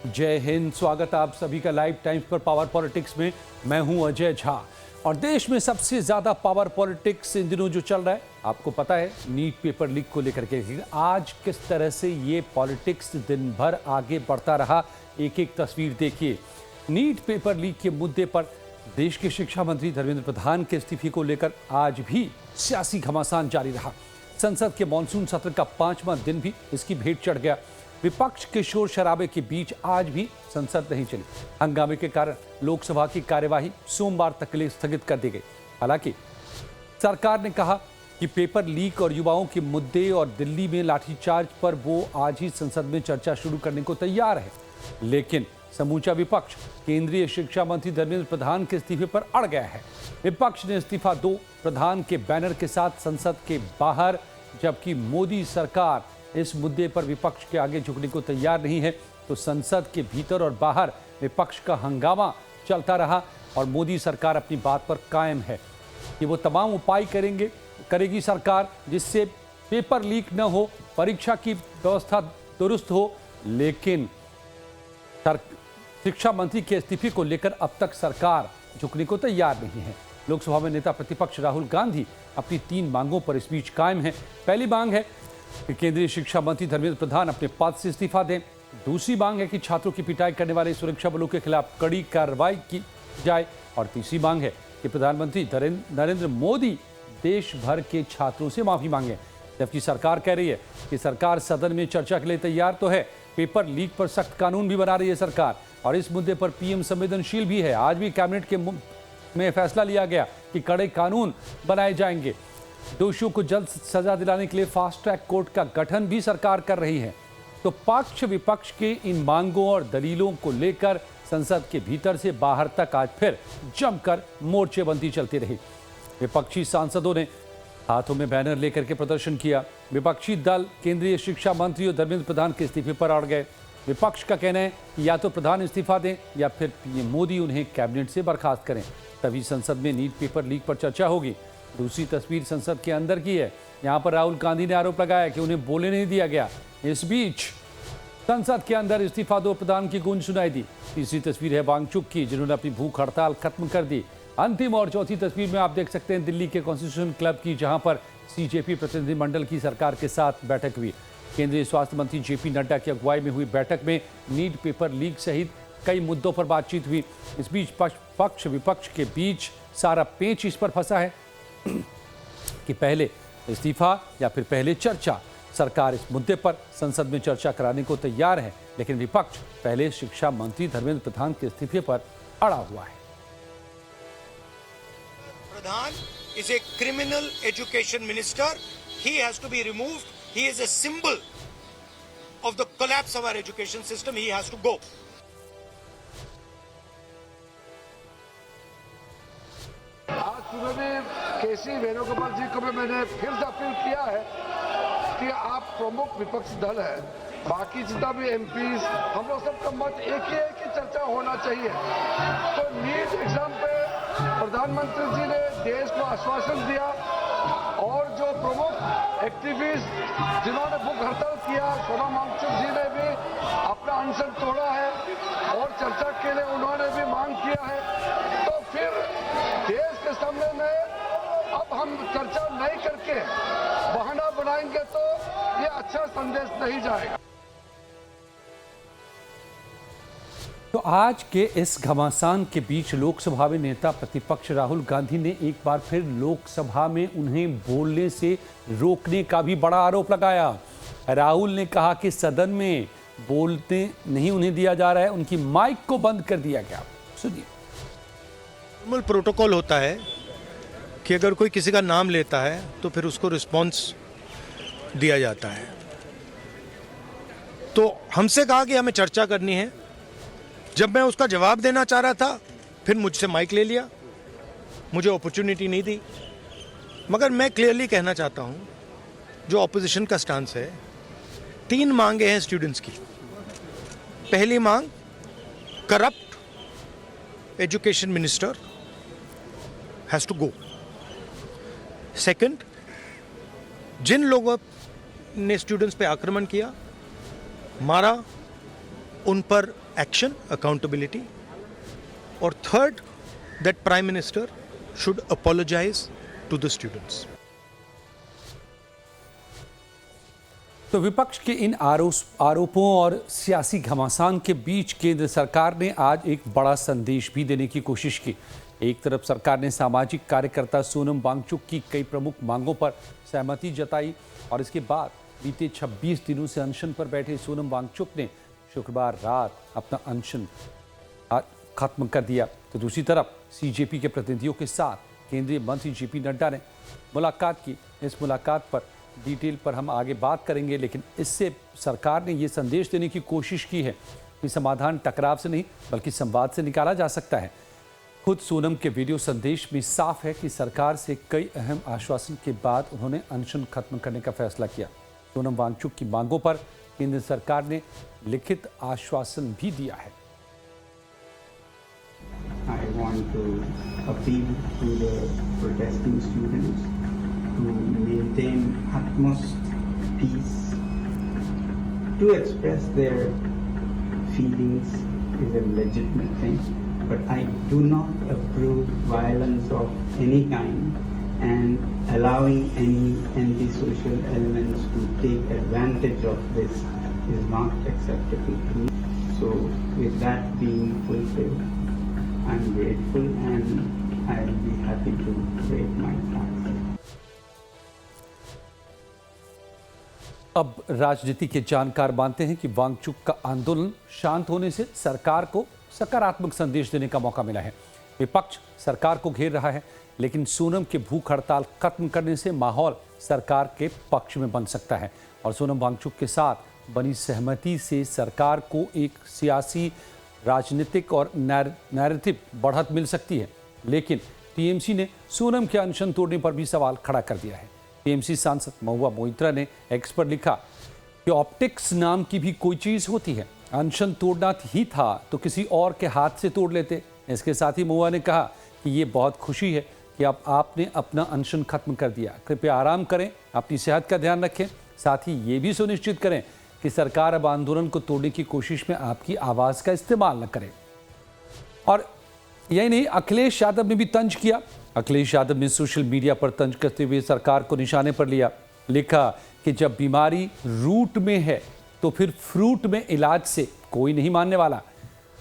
जय हिंद। स्वागत आप सभी का लाइव टाइम्स पर पावर पॉलिटिक्स में। मैं हूं अजय झा और देश में सबसे ज्यादा पावर पॉलिटिक्स इन दिनों जो चल रहा है, आपको पता है, नीट पेपर लीक को लेकर के। आज किस तरह से ये पॉलिटिक्स दिन भर आगे बढ़ता रहा, एक एक तस्वीर देखिए। नीट पेपर लीक के मुद्दे पर देश के शिक्षा मंत्री धर्मेंद्र प्रधान के इस्तीफे को लेकर आज भी सियासी घमासान जारी रहा। संसद के मॉनसून सत्र का 5वां दिन भी इसकी भेंट चढ़ गया। विपक्ष के शोर शराबे के बीच आज भी संसद नहीं चली। हंगामे के कारण लोकसभा की कार्यवाही सोमवार तक के लिए स्थगित कर दी गई। हालांकि सरकार ने कहा कि पेपर लीक और युवाओं के मुद्दे और दिल्ली में लाठीचार्ज पर वो आज ही संसद में चर्चा शुरू करने को तैयार है। लेकिन समूचा विपक्ष केंद्रीय शिक्षा मंत्री धर्मेंद्र प्रधान के इस्तीफे पर अड़ गया है। विपक्ष ने इस्तीफा दो प्रधान के बैनर के साथ संसद के बाहर, जबकि मोदी सरकार इस मुद्दे पर विपक्ष के आगे झुकने को तैयार नहीं है। तो संसद के भीतर और बाहर विपक्ष का हंगामा चलता रहा और मोदी सरकार अपनी बात पर कायम है कि वो तमाम उपाय करेगी सरकार, जिससे पेपर लीक न हो, परीक्षा की व्यवस्था दुरुस्त हो। लेकिन शिक्षा मंत्री के इस्तीफे को लेकर अब तक सरकार झुकने को तैयार नहीं है। लोकसभा में नेता प्रतिपक्ष राहुल गांधी अपनी 3 मांगों पर इस बीच कायम है। पहली मांग है कि केंद्रीय शिक्षा मंत्री धर्मेंद्र प्रधान अपने पद से इस्तीफा दें। दूसरी मांग है कि छात्रों की पिटाई करने वाले सुरक्षा बलों के खिलाफ कड़ी कार्रवाई की जाए। और तीसरी मांग है कि प्रधानमंत्री नरेंद्र मोदी देश भर के छात्रों से माफी मांगे। जबकि सरकार कह रही है कि सरकार सदन में चर्चा के लिए तैयार तो है, पेपर लीक पर सख्त कानून भी बना रही है सरकार, और इस मुद्दे पर पीएम संवेदनशील भी है। आज भी कैबिनेट के में फैसला लिया गया कि कड़े कानून बनाए जाएंगे। दोषियों को जल्द सजा दिलाने के लिए फास्ट ट्रैक कोर्ट का गठन भी सरकार कर रही है। तो पक्ष विपक्ष के इन मांगों और दलीलों को लेकर संसद के भीतर से बाहर तक आज फिर जमकर मोर्चेबंदी चलती रही। विपक्षी सांसदों ने हाथों में बैनर लेकर के प्रदर्शन किया। विपक्षी दल केंद्रीय शिक्षा मंत्री और धर्मेंद्र प्रधान के इस्तीफे पर अड़ गए। विपक्ष का कहना है कि या तो प्रधान इस्तीफा दें या फिर पीएम मोदी उन्हें कैबिनेट से बर्खास्त करें, तभी संसद में नीट पेपर लीक पर चर्चा होगी। दूसरी तस्वीर संसद के अंदर की है। यहां पर राहुल गांधी ने आरोप लगाया कि उन्हें बोलने नहीं दिया गया। इस बीच संसद के अंदर इस्तीफा दो प्रधान की गूंज सुनाई दी। तीसरी तस्वीर है वांगचुक की, जिन्होंने अपनी भूख हड़ताल खत्म कर दी। अंतिम और चौथी तस्वीर में आप देख सकते हैं दिल्ली के कॉन्स्टिट्यूशन क्लब की, जहां पर सीजेपी प्रतिनिधिमंडल की सरकार के साथ बैठक हुई। केंद्रीय स्वास्थ्य मंत्री जेपी नड्डा की अगुवाई में हुई बैठक में नीट पेपर लीक सहित कई मुद्दों पर बातचीत हुई। इस बीच पक्ष विपक्ष के बीच सारा पेच इस पर फंसा है कि पहले इस्तीफा या फिर पहले चर्चा। सरकार इस मुद्दे पर संसद में चर्चा कराने को तैयार है, लेकिन विपक्ष पहले शिक्षा मंत्री धर्मेंद्र प्रधान के इस्तीफे पर अड़ा हुआ है। Pradhan is a criminal education minister. He has to be removed. He is a symbol of the collapse of our education system. He has to go. आज सुबह में केसी वेणुगोपाल जी को भी मैंने फिर से अपील किया है कि आप प्रमुख विपक्षी दल है, बाकी जितना भी एमपीज, हम लोग सबका मत एक ही है कि चर्चा होना चाहिए। तो नीट एग्जाम पे प्रधानमंत्री जी ने देश को आश्वासन दिया और जो प्रमुख एक्टिविस्ट जिन्होंने भूख हड़ताल किया, सोनम वांगचुक जी ने भी अपना अनशन तोड़ा है और चर्चा के लिए उन्होंने भी मांग किया है। तो फिर देश के सामने में अब हम चर्चा नहीं करके बहाना बनाएंगे तो ये अच्छा संदेश नहीं जाएगा। तो आज के इस घमासान के बीच लोकसभा में नेता प्रतिपक्ष राहुल गांधी ने एक बार फिर लोकसभा में उन्हें बोलने से रोकने का भी बड़ा आरोप लगाया। राहुल ने कहा कि सदन में बोलते नहीं उन्हें दिया जा रहा है, उनकी माइक को बंद कर दिया गया। सुनिए। नॉर्मल प्रोटोकॉल होता है कि अगर कोई किसी का नाम लेता है तो फिर उसको रिस्पॉन्स दिया जाता है। तो हमसे कहा कि हमें चर्चा करनी है। जब मैं उसका जवाब देना चाह रहा था, फिर मुझसे माइक ले लिया, मुझे अपॉर्चुनिटी नहीं दी। मगर मैं क्लियरली कहना चाहता हूं, जो ऑपोजिशन का स्टांस है, 3 मांगे हैं स्टूडेंट्स की। पहली मांग, corrupt education minister has to go. Second, जिन लोगों ने स्टूडेंट्स पे आक्रमण किया, मारा, उन पर action, accountability. Or third, that Prime Minister should apologize to the students. तो विपक्ष के इन आरोपों और सियासी घमासान के बीच केंद्र सरकार ने आज एक बड़ा संदेश भी देने की कोशिश की। एक तरफ सरकार ने सामाजिक कार्यकर्ता सोनम वांगचुक की कई प्रमुख मांगों पर सहमति जताई और इसके बाद बीते 26 दिनों से अनशन पर बैठे सोनम वांगचुक ने शुक्रवार रात अपना अनशन खत्म कर दिया। तो दूसरी तरफ सीजेपी के प्रतिनिधियों के साथ केंद्रीय मंत्री जेपी नड्डा ने मुलाकात की। इस मुलाकात पर डिटेल पर हम आगे बात करेंगे, लेकिन इससे सरकार ने ये संदेश देने की कोशिश की है कि समाधान टकराव से नहीं बल्कि संवाद से निकाला जा सकता है। खुद सोनम के वीडियो संदेश में साफ है कि सरकार से कई अहम आश्वासन के बाद उन्होंने अनशन खत्म करने का फैसला किया। सोनम वांगचुक की मांगों पर केंद्र सरकार ने लिखित आश्वासन भी दिया है। I want to appeal to the protesting students to maintain utmost peace. To express their feelings is a legitimate thing, but I do not approve violence of any kind, and allowing any antisocial elements to take advantage of this is not acceptable to me. So with that being fulfilled, I'm grateful and I'll be happy to break my fast. अब राजनीति के जानकार मानते हैं कि वांगचुक का आंदोलन शांत होने से सरकार को सकारात्मक संदेश देने का मौका मिला है। विपक्ष सरकार को घेर रहा है, लेकिन सोनम के भूख हड़ताल खत्म करने से माहौल सरकार के पक्ष में बन सकता है और सोनम वांगचुक के साथ बनी सहमति से सरकार को एक सियासी, राजनीतिक और नैरेटिव बढ़त मिल सकती है। लेकिन टीएमसी ने सोनम के अनशन तोड़ने पर भी सवाल खड़ा कर दिया है। टीएमसी सांसद महुआ मोइत्रा ने एक्स पर लिखा कि ऑप्टिक्स नाम की भी कोई चीज़ होती है। अनशन तोड़ना ही था तो किसी और के हाथ से तोड़ लेते। इसके साथ ही महुआ ने कहा कि ये बहुत खुशी है कि अब आपने अपना अनशन खत्म कर दिया। कृपया आराम करें, अपनी सेहत का ध्यान रखें, साथ ही ये भी सुनिश्चित करें कि सरकार अब आंदोलन को तोड़ने की कोशिश में आपकी आवाज़ का इस्तेमाल न करे। और यही नहीं, अखिलेश यादव ने भी तंज किया। अखिलेश यादव ने सोशल मीडिया पर तंज करते हुए सरकार को निशाने पर लिया। लिखा कि जब बीमारी रूट में है तो फिर फ्रूट में इलाज से कोई नहीं मानने वाला।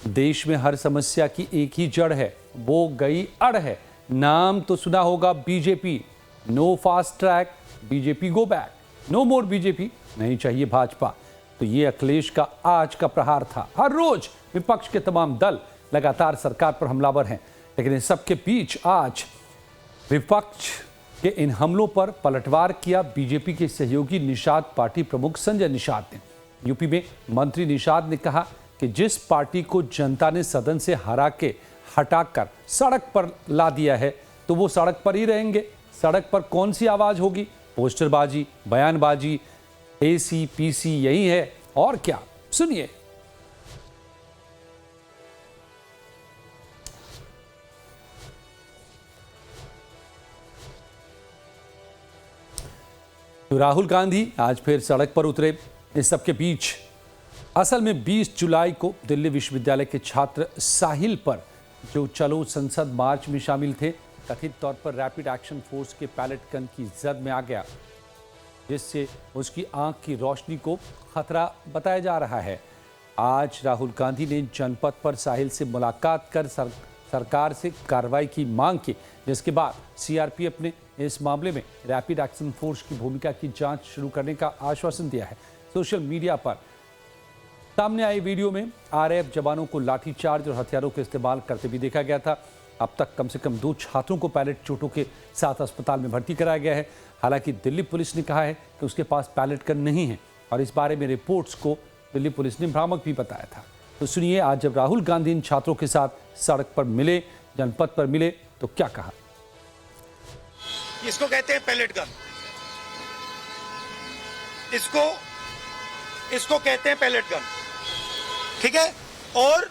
देश में हर समस्या की एक ही जड़ है, वो गई अड़ है। नाम तो सुना होगा BJP, no fast track, BJP go back, no more BJP, नहीं चाहिए भाजपा। तो ये अखिलेश का आज का प्रहार था। हर रोज विपक्ष के तमाम दल लगातार सरकार पर हमलावर हैं, लेकिन इन सबके बीच आज विपक्ष के इन हमलों पर पलटवार किया बीजेपी के सहयोगी निषाद पार्टी प्रमुख संजय निषाद ने। यूपी में मंत्री निषाद ने कहा कि जिस पार्टी को जनता ने सदन से हटाकर सड़क पर ला दिया है तो वो सड़क पर ही रहेंगे। सड़क पर कौन सी आवाज होगी? पोस्टरबाजी, बयानबाजी, एसी पीसी यही है और क्या। सुनिए। तो राहुल गांधी आज फिर सड़क पर उतरे। इस सबके बीच असल में 20 जुलाई को दिल्ली विश्वविद्यालय के छात्र साहिल पर जो चलो संसद मार्च में शामिल थे, कथित तौर पर रैपिड एक्शन फोर्स के पैलेट गन की जद में आ गया, जिससे उसकी आंख की रोशनी को खतरा बताया जा रहा है। आज राहुल गांधी ने जनपद पर साहिल से मुलाकात कर सरकार से कार्रवाई की मांग की, जिसके बाद सीआरपीएफ ने इस मामले में रैपिड एक्शन फोर्स की भूमिका की जांच शुरू करने का आश्वासन दिया है। सोशल मीडिया पर सामने आई वीडियो में आरएएफ जवानों को लाठीचार्ज और हथियारों के इस्तेमाल करते भी देखा गया था। अब तक कम से कम 2 छात्रों को पैलेट चोटों के साथ अस्पताल में भर्ती कराया गया है। हालांकि दिल्ली पुलिस ने कहा है कि उसके पास पैलेट गन नहीं है और इस बारे में रिपोर्ट्स को दिल्ली पुलिस ने भ्रामक भी बताया था। तो सुनिए, आज जब राहुल गांधी इन छात्रों के साथ सड़क पर मिले, जनपद पर मिले, तो क्या कहा। इसको कहते हैं पैलेट गन, इसको कहते हैं पैलेट गन, ठीक है। और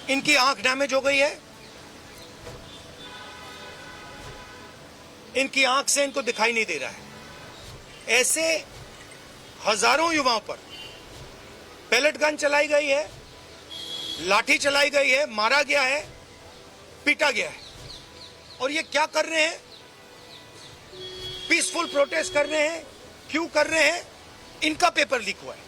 इनकी आंख डैमेज हो गई है, इनकी आंख से इनको दिखाई नहीं दे रहा है। ऐसे हजारों युवाओं पर पेलेट गन चलाई गई है, लाठी चलाई गई है, मारा गया है, पीटा गया है। और ये क्या कर रहे हैं? पीसफुल प्रोटेस्ट कर रहे हैं। क्यों कर रहे हैं? इनका पेपर लीक हुआ है।